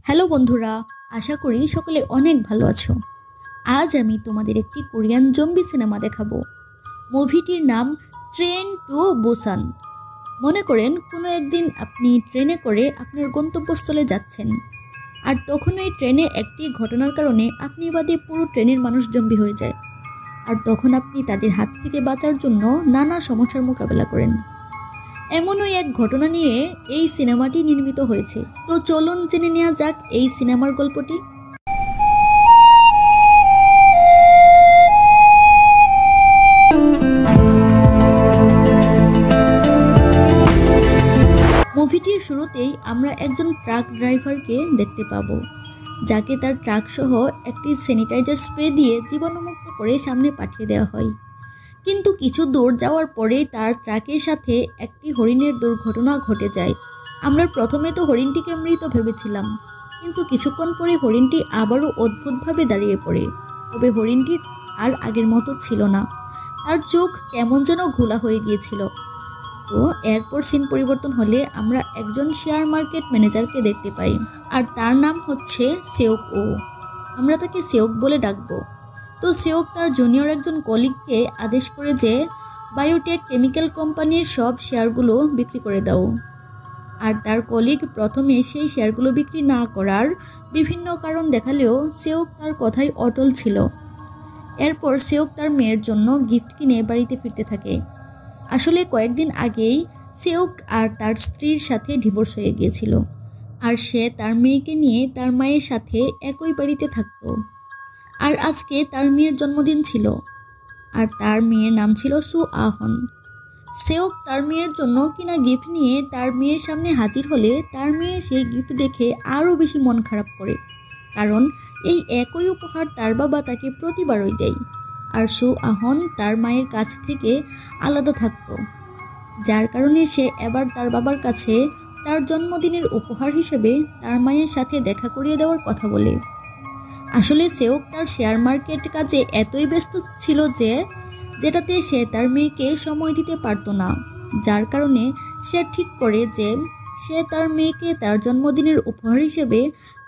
Hello বন্ধুরা, আশা করি সকলে অনেক ভালো আছো। আজ আমি তোমাদের একটি কোরিয়ান জম্বি সিনেমা দেখাবো। মুভিটির নাম ট্রেন টু বুসান। মনে করেন কোনো একদিন আপনি ট্রেনে করে আপনার গন্তব্যস্থলে যাচ্ছেন, আর তখন ওই ট্রেনে একটি ঘটনার কারণে আপনি বাদে পুরো ট্রেনের মানুষ জম্বি হয়ে যায়। আর তখন আপনি তাদের হাত থেকে বাঁচার জন্য নানা সমস্যার মোকাবেলা করেন। এমনই এক ঘটনা নিয়ে এই সিনেমাটি নির্মিত হয়েছে। তো চলুন জেনে নেওয়া যাক এই সিনেমার গল্পটি। মুভিটির শুরুতেই আমরা একজন ট্রাক ড্রাইভারকে দেখতে পাবো, যাকে তার ট্রাক সহ একটি স্যানিটাইজার স্প্রে দিয়ে জীবাণুমুক্ত করে সামনে পাঠিয়ে দেওয়া হয়। কিন্তু কিছু দূর যাওয়ার পরেই তার ট্রাকের সাথে একটি হরিণের দুর্ঘটনা ঘটে যায়। আমরা প্রথমে তো হরিণটিকে মৃত ভেবেছিলাম, কিন্তু কিছুক্ষণ পরে হরিণটি আবারও অদ্ভুতভাবে দাঁড়িয়ে পড়ে। তবে হরিণটি আর আগের মতো ছিল না, তার চোখ কেমন যেন ঘোলা হয়ে গিয়েছিল। তো এরপর সিন পরিবর্তন হলে আমরা একজন শেয়ার মার্কেট ম্যানেজারকে দেখতে পাই, আর তার নাম হচ্ছে সেওক ও। আমরা তাকে সেওক বলে ডাকবো। তো সেওক তার জুনিয়র একজন কলিগকে আদেশ করে যে বায়োটেক কেমিক্যাল কোম্পানির সব শেয়ারগুলো বিক্রি করে দাও। আর তার কলিগ প্রথমে সেই শেয়ারগুলো বিক্রি না করার বিভিন্ন কারণ দেখালেও সেওক তার কথাই অটল ছিল। এরপর সেওক তার মেয়ের জন্য গিফট কিনে বাড়িতে ফিরতে থাকে। আসলে কয়েকদিন আগেই সেওক আর তার স্ত্রীর সাথে ডিভোর্স হয়ে গিয়েছিল, আর সে তার মেয়েকে নিয়ে তার মায়ের সাথে একই বাড়িতে থাকতো। আর আজকে তার মেয়ের জন্মদিন ছিল, আর তার মেয়ের নাম ছিল সু আহন। সেওক তার মেয়ের জন্য কিনা গিফট নিয়ে তার মেয়ের সামনে হাজির হলে তার মেয়ে সেই গিফট দেখে আরও বেশি মন খারাপ করে, কারণ এই একই উপহার তার বাবা তাকে প্রতিবারই দেয়। আর সু আহন তার মায়ের কাছ থেকে আলাদা থাকতো, যার কারণে সে এবার তার বাবার কাছে তার জন্মদিনের উপহার হিসেবে তার মায়ের সাথে দেখা করিয়ে দেওয়ার কথা বলে। আসলে সেওক তার শেয়ার মার্কেট কাজে এতই ব্যস্ত ছিল যেটাতে সে তার মেয়েকে সময় দিতে পারতো না, যার কারণে সে ঠিক করে যে সে তার মেয়েকে তার জন্মদিনের উপহার হিসেবে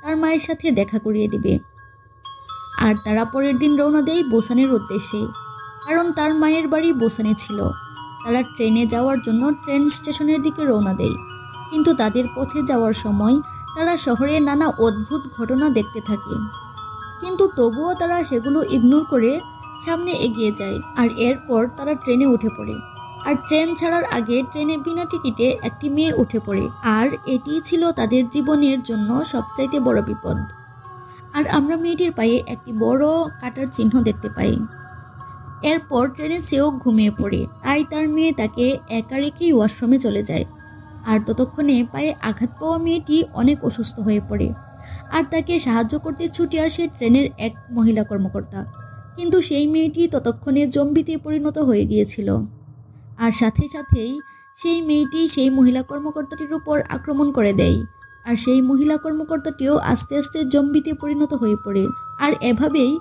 তার মায়ের সাথে দেখা করিয়ে দিবে। আর তারা পরের দিন রওনা দেয় বুসানের উদ্দেশ্যে, কারণ তার মায়ের বাড়ি বুসানে ছিল। তারা ট্রেনে যাওয়ার জন্য ট্রেন স্টেশনের দিকে রওনা দেয়, কিন্তু তাদের পথে যাওয়ার সময় তারা শহরে নানা অদ্ভুত ঘটনা দেখতে থাকে, কিন্তু তবুও তারা সেগুলো ইগনোর করে সামনে এগিয়ে যায়। আর এরপর তারা ট্রেনে উঠে পড়ে। আর ট্রেন ছাড়ার আগে ট্রেনে বিনা টিকিটে একটি মেয়ে উঠে পড়ে, আর এটি ছিল তাদের জীবনের জন্য সবচাইতে বড় বিপদ। আর আমরা মেয়েটির পায়ে একটি বড় কাটার চিহ্ন দেখতে পাই। এরপর ট্রেনে সেওক ঘুমিয়ে পড়ে, তাই তার মেয়ে তাকে একা রেখেই ওয়াশরুমে চলে যায়। আর ততক্ষণে পায়ে আঘাত পাওয়া মেয়েটি অনেক অসুস্থ হয়ে পড়ে, আর তাকে সাহায্য করতে ছুটে আসে ট্রেনের এক মহিলা কর্মকর্তা। কিন্তু সেই মেয়েটি ততক্ষণে জম্বিতে পরিণত হয়ে গিয়েছিল। আর সাথে সাথেই সেই মেয়েটি সেই মহিলা কর্মকর্তাটির উপর আক্রমণ করে দেয়, আর সেই মহিলা কর্মকর্তাটিও আস্তে আস্তে জম্বিতে পরিণত হয়ে পড়ে। আর এভাবেই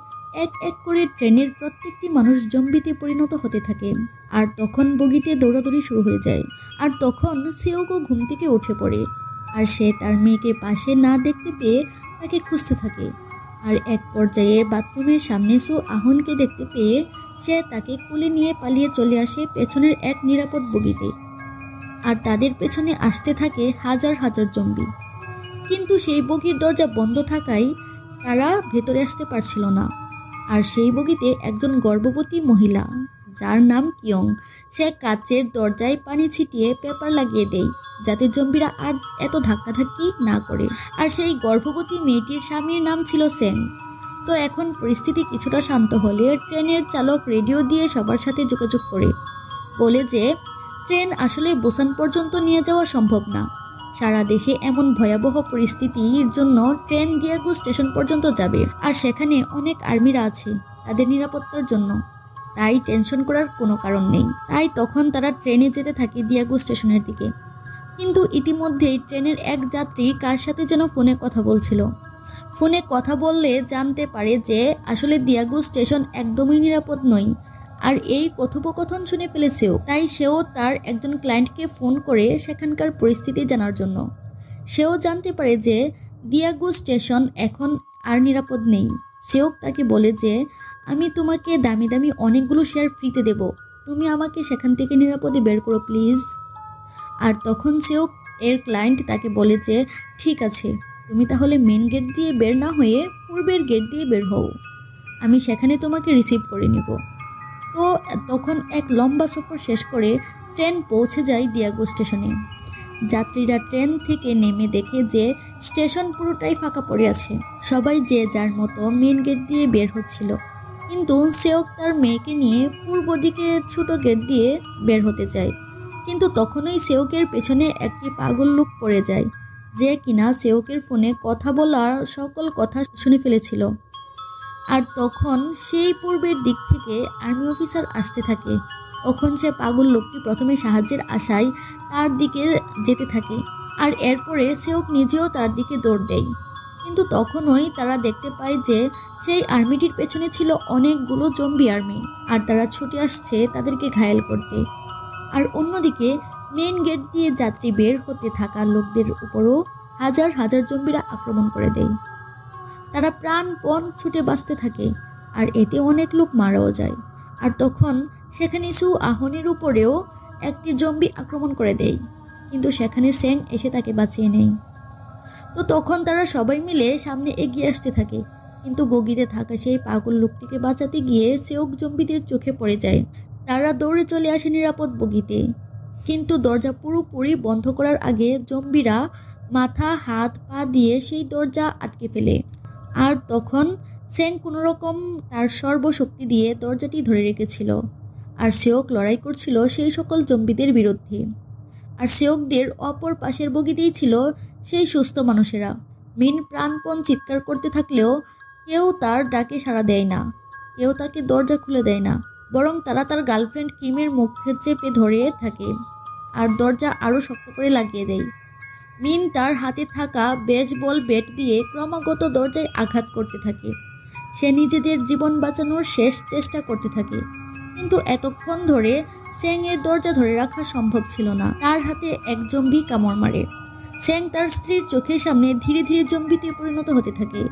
এক এক করে ট্রেনের প্রত্যেকটি মানুষ জম্বিতে পরিণত হতে থাকে। আর তখন বগিতে দৌড়াদৌড়ি শুরু হয়ে যায়। আর তখন সেওকও ঘুম থেকে উঠে পড়ে, আর সে তার মেয়েকে পাশে না দেখতে পেয়ে তাকে খুঁজতে থাকে। আর এক পর্যায়ে বাথরুমের সামনে সু আহনকে দেখতে পেয়ে সে তাকে কোলে নিয়ে পালিয়ে চলে আসে পেছনের এক নিরাপদ বগিতে। আর তাদের পেছনে আসতে থাকে হাজার হাজার জম্বি, কিন্তু সেই বগির দরজা বন্ধ থাকায় তারা ভেতরে আসতে পারছিল না। আর সেই বগিতে একজন গর্ভবতী মহিলা, যার নাম কিয়ং, সে কাচের দরজায় পানি ছিটিয়ে পেপার লাগিয়ে দেয়, যাতে জম্বিরা আর এত ধাক্কাধাক্কি না করে। আর সেই গর্ভবতী মেয়েটির স্বামীর নাম ছিল সেং। তো এখন পরিস্থিতি কিছুটা শান্ত হলে ট্রেনের চালক রেডিও দিয়ে সবার সাথে যোগাযোগ করে বলে যে ট্রেন আসলে বুসান পর্যন্ত নিয়ে যাওয়া সম্ভব না। সারা দেশে এমন ভয়াবহ পরিস্থিতির জন্য ট্রেন দিয়াগু স্টেশন পর্যন্ত যাবে, আর সেখানে অনেক আর্মিরা আছে তাদের নিরাপত্তার জন্য, তাই টেনশন করার কোনো কারণ নেই। তাই তখন তারা ট্রেনে যেতে থাকে দিয়াগু স্টেশনের দিকে। কিন্তু ইতিমধ্যেই ট্রেনের এক যাত্রী কার সাথে যেন ফোনে কথা বলছিল। ফোনে কথা বললে জানতে পারে যে আসলে দিয়াগু স্টেশন একদমই নিরাপদ নয়। আর এই কথোপকথন শুনে ফেলেছেও, তাই সেও তার একজন ক্লায়েন্টকে ফোন করে সেখানকার পরিস্থিতি জানার জন্য। সেও জানতে পারে যে দিয়াগো স্টেশন এখন আর নিরাপদ নেই। সেওক তাকে বলে যে আমি তোমাকে দামি দামি অনেকগুলো শেয়ার ফ্রিতে দেব, তুমি আমাকে সেখান থেকে নিরাপদে বের করো প্লিজ। আর তখন সেওক এর ক্লায়েন্ট তাকে বলে যে ঠিক আছে, তুমি তাহলে মেন গেট দিয়ে বের না হয়ে পূর্বের গেট দিয়ে বের হও, আমি সেখানে তোমাকে রিসিভ করে নিব। তো তখন এক লম্বা সফর শেষ করে ট্রেন পৌঁছে যায় দিয়াগো স্টেশনে। যাত্রীরা ট্রেন থেকে নেমে দেখে যে স্টেশন পুরোটাই ফাঁকা পড়ে আছে। সবাই যে যার মতো মেন গেট দিয়ে বের হচ্ছিল, কিন্তু সেওক তার মেয়েকে নিয়ে পূর্ব দিকে ছোট গেট দিয়ে বের হতে চায়। কিন্তু তখনই সেওকের পেছনে একটি পাগল লোক পড়ে যায়, যে কিনা সেওকের ফোনে কথা বলার সকল কথা শুনে ফেলেছিল। আর তখন সেই পূর্বের দিক থেকে আর্মি অফিসার আসতে থাকে। তখন সে পাগল লোকটি প্রথমে সাহায্যের আশায় তার দিকে যেতে থাকে, আর এরপরে সেওক নিজেও তার দিকে দৌড় দেয়। কিন্তু তখনই তারা দেখতে পায় যে সেই আর্মিটির পেছনে ছিল অনেকগুলো জম্বি আর্মি, আর তারা ছুটে আসছে তাদেরকে ঘায়েল করতে। আর অন্যদিকে মেইন গেট দিয়ে যাত্রী বের হতে থাকা লোকদের উপরও হাজার হাজার জম্বিরা আক্রমণ করে দেয়। তারা প্রাণপণ ছুটে বাঁচতে থাকে, আর এতে অনেক লোক মারাও যায়। আর তখন সেখানে সু আহনের উপরেও একটি জম্বি আক্রমণ করে দেয়, কিন্তু সেখানে স্যাং এসে তাকে বাঁচিয়ে নেয়। তো তখন তারা সবাই মিলে সামনে এগিয়ে আসতে থাকে, কিন্তু বগিতে থাকা সেই পাগল লোকটিকে বাঁচাতে গিয়ে সেওক জম্বিদের চোখে পড়ে যায়। তারা দৌড়ে চলে আসে নিরাপদ বগিতে, কিন্তু দরজা পুরোপুরি বন্ধ করার আগে জম্বিরা মাথা হাত পা দিয়ে সেই দরজা আটকে ফেলে। আর তখন স্যাং কোনোরকম তার সর্বশক্তি দিয়ে দরজাটি ধরে রেখেছিল, আর সেওক লড়াই করছিল সেই সকল জম্বিদের বিরুদ্ধে। আর সেওকদের অপর পাশের বগিতেই ছিল সেই সুস্থ মানুষেরা। মিন প্রাণপণ চিৎকার করতে থাকলেও কেউ তার ডাকে সাড়া দেয় না, কেউ তাকে দরজা খুলে দেয় না, বরং তারা তার গার্লফ্রেন্ড কিমের মুখে চেপে ধরে থাকে আর দরজা আরও শক্ত করে লাগিয়ে দেয়। মিন তার হাতে থাকা বেসবল ব্যাট দিয়ে ক্রমাগত দরজায় আঘাত করতে থাকে। সে নিজেদের জীবন বাঁচানোর শেষ চেষ্টা করতে থাকে, কিন্তু এতক্ষণ ধরে স্যাং এর দরজা ধরে রাখা সম্ভব ছিল না। তার হাতে এক জম্বি কামড় মারে। স্যাং তার স্ত্রীর চোখের সামনে ধীরে ধীরে জম্বিতে পরিণত হতে থাকে।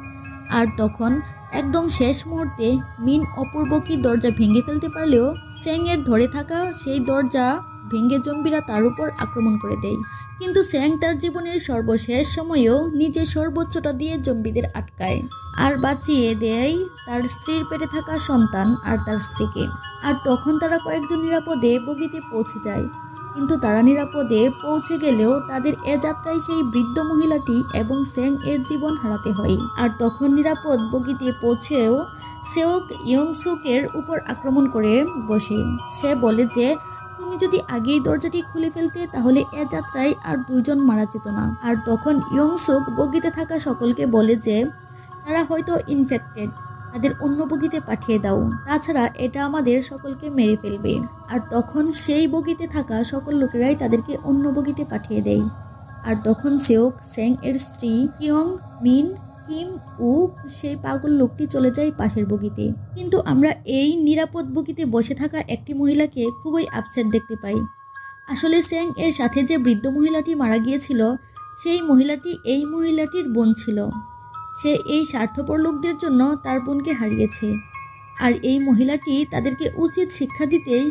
আর তখন একদম শেষ মুহূর্তে মিন অপূর্বকী দরজা ভেঙে ফেলতে পারলেও স্যাং এর ধরে থাকা সেই দরজা ভেঙে জম্বিরা তার উপর আক্রমণ করে দেয়। কিন্তু স্যাং তার জীবনের সর্বশেষ সময়েও নিজের সর্বোচ্চটা দিয়ে জম্বিদের আটকায় আর বাঁচিয়ে দেয় তার স্ত্রীর পেটে থাকা সন্তান আর তার স্ত্রীকে। আর তখন তারা কয়েকজন নিরাপদে বগিতে পৌঁছে যায়, কিন্তু তারা নিরাপদে পৌঁছে গেলেও তাদের এ যাত্রায় সেই বৃদ্ধ মহিলাটি এবং স্যাং এর জীবন হারাতে হয়। আর তখন নিরাপদ বগিতে পৌঁছেও সেওক ইয়ংসুকের উপর আক্রমণ করে বসে। সে বলে যে তুমি যদি আগেই দরজাটি খুলে ফেলতে তাহলে এ যাত্রায় আর দুইজন মারা যেত না। আর তখন ইয়ংসুক বগিতে থাকা সকলকে বলে যে তারা হয়তো ইনফেক্টেড, তাদের অন্য বগিতে পাঠিয়ে দাও, তাছাড়া এটা আমাদের সকলকে মেরে ফেলবে। আর তখন সেই বগিতে থাকা সকল লোকেরাই তাদেরকে অন্য বগিতে পাঠিয়ে দেয়। আর তখন সেওক, স্যাং এর স্ত্রী কিয়ং, মিন, কিম ও সেই পাগল লোকটি চলে যায় পাশের বগিতে। কিন্তু আমরা এই নিরাপদ বগিতে বসে থাকা একটি মহিলাকে খুবই আপসেট দেখতে পাই। আসলে স্যাং এর সাথে যে বৃদ্ধ মহিলাটি মারা গিয়েছিল সেই মহিলাটি এই মহিলাটির বোন ছিল। সে এই স্বার্থপর লোকদের জন্য তার বোনকে হারিয়েছে। আর এই মহিলাটি তাদেরকে উচিত শিক্ষা দিতেই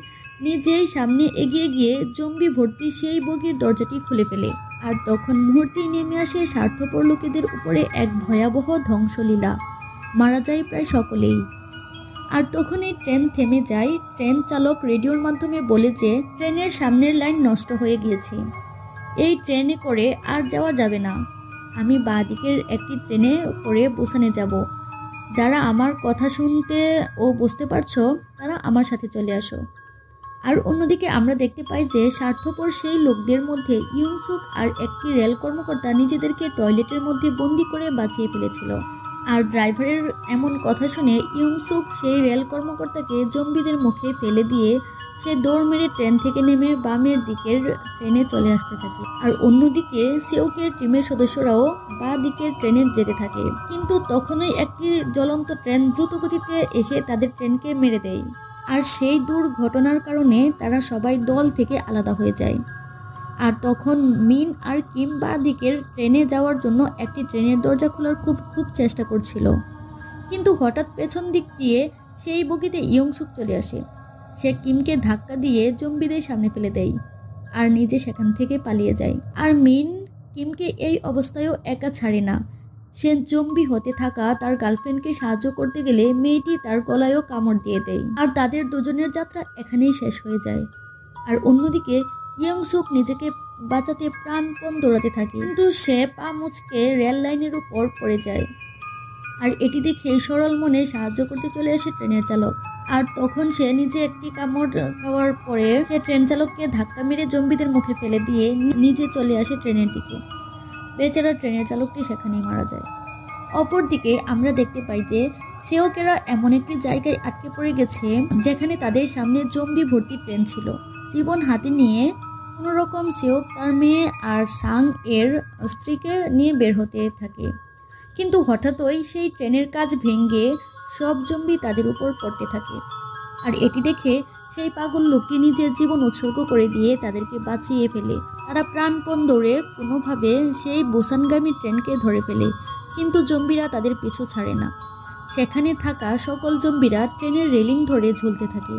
নিজেই সামনে এগিয়ে গিয়ে জম্বি ভর্তি সেই বগির দরজাটি খুলে ফেলে। আর তখন মুহূর্তেই নেমে আসে স্বার্থপর লোকেদের উপরে এক ভয়াবহ ধ্বংসলীলা। মারা যায় প্রায় সকলেই। আর তখনই ট্রেন থেমে যায়। ট্রেন চালক রেডিওর মাধ্যমে বলে যে ট্রেনের সামনের লাইন নষ্ট হয়ে গিয়েছে, এই ট্রেনে করে আর যাওয়া যাবে না। আমি বাঁ দিকের একটি ট্রেনে করে বুসানে যাব। যারা আমার কথা শুনতে ও বুঝতে পারছো তারা আমার সাথে চলে আসো। আর অন্যদিকে আমরা দেখতে পাই যে স্বার্থপর সেই লোকদের মধ্যে ইয়ংসুক আর একটি রেল কর্মকর্তা নিজেদেরকে টয়লেটের মধ্যে বন্দি করে বাঁচিয়ে ফেলেছিল। আর ড্রাইভারের এমন কথা শুনে ইয়ংসুক সেই রেল কর্মকর্তাকে জম্বিদের মুখে ফেলে দিয়ে সে দৌড় মেরে ট্রেন থেকে নেমে বামের দিকের ট্রেনে চলে আসতে থাকে। আর অন্যদিকে সেওকের টিমের সদস্যরাও বাঁ দিকের ট্রেনে যেতে থাকে। কিন্তু তখনই একটি জ্বলন্ত ট্রেন দ্রুত গতিতে এসে তাদের ট্রেনকে মেরে দেয়। আর সেই দুর্ঘটনার কারণে তারা সবাই দল থেকে আলাদা হয়ে যায়। আর তখন মিন আর কিম বাঁ দিকের ট্রেনে যাওয়ার জন্য একটি ট্রেনের দরজা খোলার খুব চেষ্টা করছিল, কিন্তু হঠাৎ পেছন দিক দিয়ে সেই বগিতে ইয়ংসুক চলে আসে। সে কিমকে ধাক্কা দিয়ে জম্বিদের সামনে ফেলে দেয় আর নিজে সেখান থেকে পালিয়ে যায়। আর মিন কিমকে এই অবস্থায়ও একা ছাড়ে না। সে জম্বি হতে থাকা তার গার্লফ্রেন্ডকে সাহায্য করতে গেলে মেয়েটি তার গলায়ও কামড় দিয়ে দেয়। আর তাদের দুজনের যাত্রা এখানেই শেষ হয়ে যায়। আর অন্যদিকে ইয়ংসুক নিজেকে বাঁচাতে প্রাণপণ দৌড়াতে থাকে, কিন্তু সে পা মুচকে রেল লাইনের উপর পড়ে যায়। আর এটি দেখে সরল মনে সাহায্য করতে চলে আসে ট্রেনের চালক। আর তখন সে নিজে একটি কামড় খাওয়ার পরে সে ট্রেন চালককে ধাক্কা মেরে জম্বিদের মুখে ফেলে দিয়ে নিজে চলে আসে ট্রেনের দিকে। বেচারা ট্রেনের চালকটি সেখানেই মারা যায়। অপরদিকে আমরা দেখতে পাই যে সেওকেরা এমন একটি জায়গায় আটকে পড়ে গেছে যেখানে তাদের সামনে জম্বি ভর্তি ট্রেন ছিল। জীবন হাতে নিয়ে কোনো রকম সেওক তার মেয়ে আর সাং এর স্ত্রীকে নিয়ে বের হতে থাকে, কিন্তু হঠাৎই সেই ট্রেনের কাজ ভেঙে সব জম্বি তাদের উপর পড়তে থাকে। আর এটি দেখে সেই পাগল লোকটি নিজের জীবন উৎসর্গ করে দিয়ে তাদেরকে বাঁচিয়ে ফেলে। তারা প্রাণপণ দৌড়ে কোনোভাবে সেই বুসানগামী ট্রেনকে ধরে ফেলে, কিন্তু জম্বিরা তাদের পিছু ছাড়ে না। সেখানে থাকা সকল জম্বিরা ট্রেনের রেলিং ধরে ঝুলতে থাকে।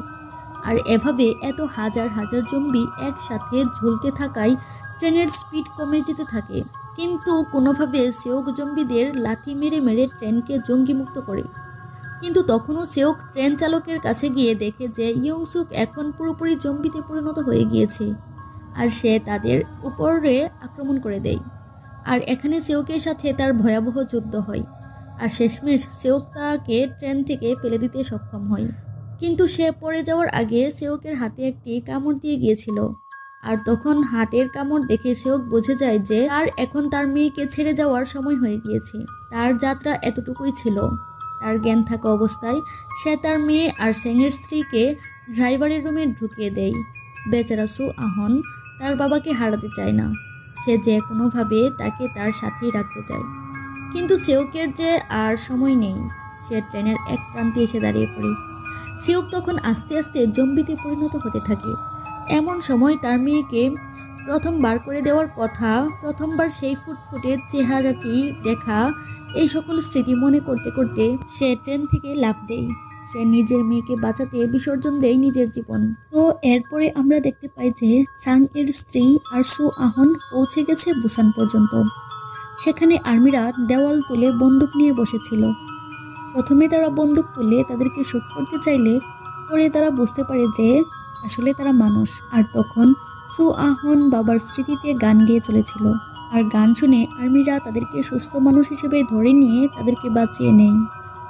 আর এভাবে এত হাজার হাজার জম্বি একসাথে ঝুলতে থাকায় ট্রেনের স্পিড কমে যেতে থাকে, কিন্তু কোনোভাবে সেওক জম্বিদের লাথি মেরে মেরে ট্রেনকে জঙ্গিমুক্ত করে। কিন্তু তখনও সেওক ট্রেন চালকের কাছে গিয়ে দেখে যে ইয়ংসুক এখন পুরোপুরি জম্বিতে পরিণত হয়ে গিয়েছে, আর সে তাদের উপরে আক্রমণ করে দেয়। আর এখানে সেওকের সাথে তার ভয়াবহ যুদ্ধ হয়, আর শেষমেশ সেওক তাকে ট্রেন থেকে ফেলে দিতে সক্ষম হয়। কিন্তু সে পড়ে যাওয়ার আগে সেওকের হাতে একটি কামড় দিয়ে গিয়েছিল। আর তখন হাতের কামড় দেখে সেওক বুঝে যায় যে তার এখন তার মেয়েকে ছেড়ে যাওয়ার সময় হয়ে গিয়েছে। তার যাত্রা এতটুকুই ছিল। তার জ্ঞান থাকা অবস্থায় সে তার মেয়ে আর সেংয়ের স্ত্রীকে ড্রাইভারের রুমে ঢুকিয়ে দেয়। বেচারা সু আহন তার বাবাকে হারাতে চায় না। সে যে কোনোভাবে তাকে তার সাথেই রাখতে চায়, কিন্তু সেওকের যে আর সময় নেই। সে ট্রেনের এক প্রান্তে এসে দাঁড়িয়ে পড়ে। সেওক তখন আস্তে আস্তে জম্বিতে পরিণত হতে থাকে। এমন সময় তার মেয়েকে প্রথমবার করে দেওয়ার কথা, প্রথমবার সেই ফুটফুটে চেহারাটি দেখা, এই সকল স্মৃতি মনে করতে করতে সে ট্রেন থেকে লাফ দেয়। সে নিজের মেয়েকে বাঁচাতে বিসর্জন দেয় নিজের জীবন। তো এরপরে আমরা দেখতে পাই যে সাং এর স্ত্রী আর সু আহন পৌঁছে গেছে বুসান পর্যন্ত। সেখানে আর্মিরা দেওয়াল তুলে বন্দুক নিয়ে বসেছিল। প্রথমে তারা বন্দুক তুলে তাদেরকে শুট করতে চাইলে পরে তারা বুঝতে পারে যে আসলে তারা মানুষ। আর তখন সু আহন বাবার স্মৃতিতে গান গেয়ে চলেছিল, আর গান শুনে আর্মিরা তাদেরকে সুস্থ মানুষ হিসেবে ধরে নিয়ে তাদেরকে বাঁচিয়ে নেয়।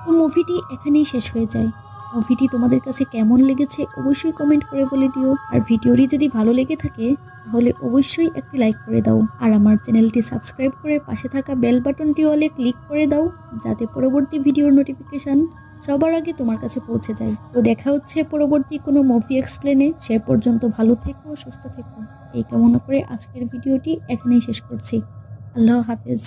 তো মুভিটি এখানেই শেষ হয়ে যায়। মুভিটি তোমাদের কাছে কেমন লেগেছে অবশ্যই কমেন্ট করে বলে দিও। আর ভিডিওটি যদি ভালো লেগে থাকে তাহলে অবশ্যই একটি লাইক করে দাও, আর আমার চ্যানেলটি সাবস্ক্রাইব করে পাশে থাকা বেল বাটনটি অলে ক্লিক করে দাও, যাতে পরবর্তী ভিডিওর নোটিফিকেশন সবার আগে তোমার কাছে পৌঁছে যায়। তো দেখা হচ্ছে পরবর্তী কোনো মুভি এক্সপ্লেনে। সে পর্যন্ত ভালো থেকো, সুস্থ থেকো, এই কামনা করে আজকের ভিডিওটি এখানেই শেষ করছি। আল্লাহ হাফেজ।